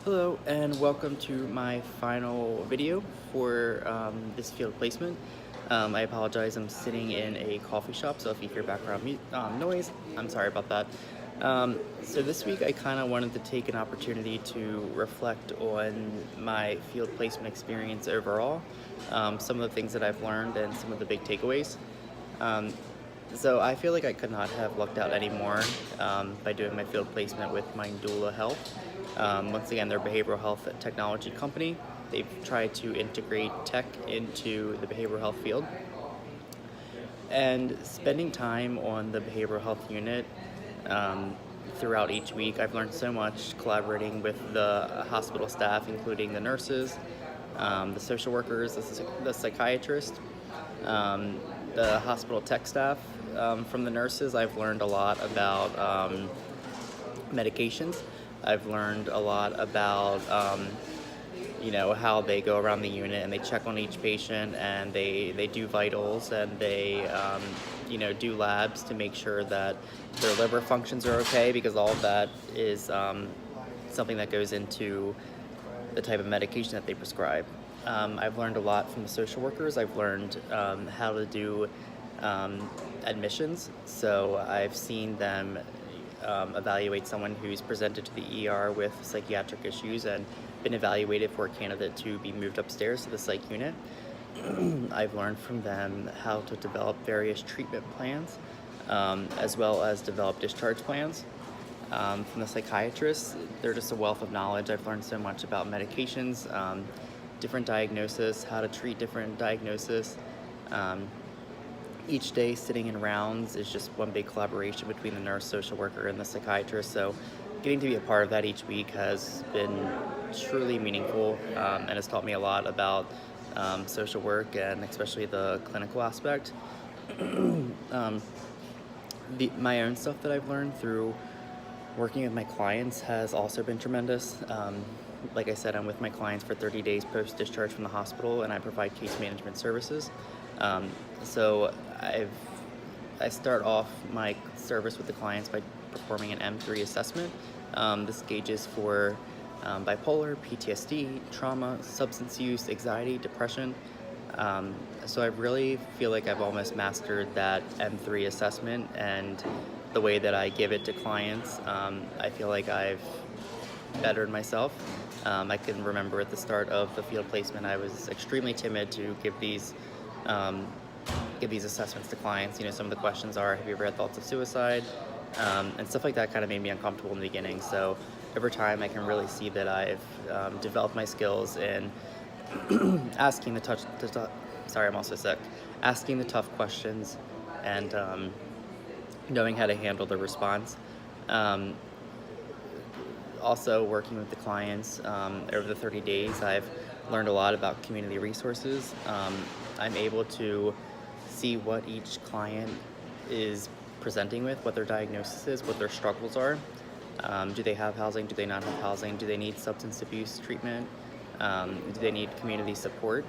Hello and welcome to my final video for this field placement. I apologize, I'm sitting in a coffee shop, so if you hear background noise, I'm sorry about that. So this week I kind of wanted to take an opportunity to reflect on my field placement experience overall, some of the things that I've learned and some of the big takeaways. Um, so I feel like I could not have lucked out any more by doing my field placement with Mindula Health. Once again, they're a behavioral health technology company. They've tried to integrate tech into the behavioral health field. And spending time on the behavioral health unit throughout each week, I've learned so much collaborating with the hospital staff, including the nurses, the social workers, the psychiatrist, the hospital tech staff. From the nurses, I've learned a lot about medications. I've learned a lot about how they go around the unit and they check on each patient, and they do vitals, and they do labs to make sure that their liver functions are okay, because all of that is something that goes into the type of medication that they prescribe. I've learned a lot from the social workers. I've learned how to do admissions. So I've seen them evaluate someone who's presented to the ER with psychiatric issues and been evaluated for a candidate to be moved upstairs to the psych unit. I've learned from them how to develop various treatment plans, as well as develop discharge plans. From the psychiatrists, they're just a wealth of knowledge. I've learned so much about medications, different diagnosis, how to treat different diagnosis. Each day sitting in rounds is just one big collaboration between the nurse, social worker, and the psychiatrist. So getting to be a part of that each week has been truly meaningful, and has taught me a lot about social work, and especially the clinical aspect. My own stuff that I've learned through working with my clients has also been tremendous. Like I said, I'm with my clients for 30 days post-discharge from the hospital, and I provide case management services. So I start off my service with the clients by performing an M3 assessment. This gauges for bipolar, PTSD, trauma, substance use, anxiety, depression. So I really feel like I've almost mastered that M3 assessment, and the way that I give it to clients, I feel like I've bettered myself. I can remember at the start of the field placement, I was extremely timid to give these assessments to clients. Some of the questions are, have you ever had thoughts of suicide? And stuff like that kind of made me uncomfortable in the beginning. So over time, I can really see that I've developed my skills in asking I'm also sick. Asking the tough questions, and knowing how to handle the response. Also working with the clients over the 30 days, I've learned a lot about community resources. I'm able to see what each client is presenting with, what their diagnosis is, what their struggles are. Do they have housing? Do they not have housing? Do they need substance abuse treatment? Do they need community support?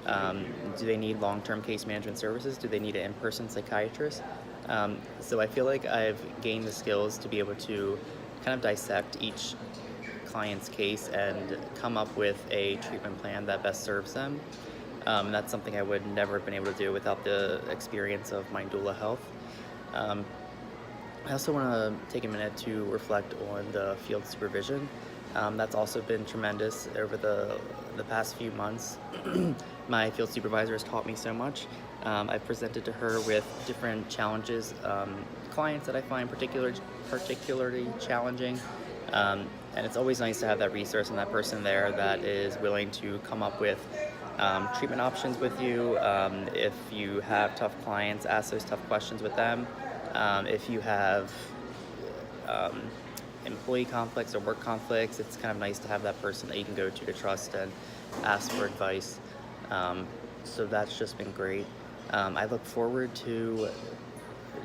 Do they need long-term case management services? Do they need an in-person psychiatrist? So I feel like I've gained the skills to be able to kind of dissect each client's case and come up with a treatment plan that best serves them. And that's something I would never have been able to do without the experience of Mindula Health. I also want to take a minute to reflect on the field supervision. That's also been tremendous over the past few months. My field supervisor has taught me so much. I've presented to her with different challenges, clients that I find particularly challenging. And it's always nice to have that resource and that person there that is willing to come up with treatment options with you. If you have tough clients, ask those tough questions with them. If you have employee conflicts or work conflicts, it's kind of nice to have that person that you can go to trust and ask for advice. So that's just been great. I look forward to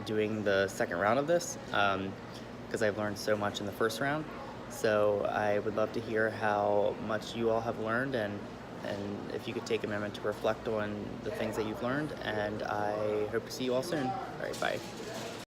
doing the second round of this, because I've learned so much in the first round. So I would love to hear how much you all have learned, and if you could take a moment to reflect on the things that you've learned. And I hope to see you all soon. All right, bye.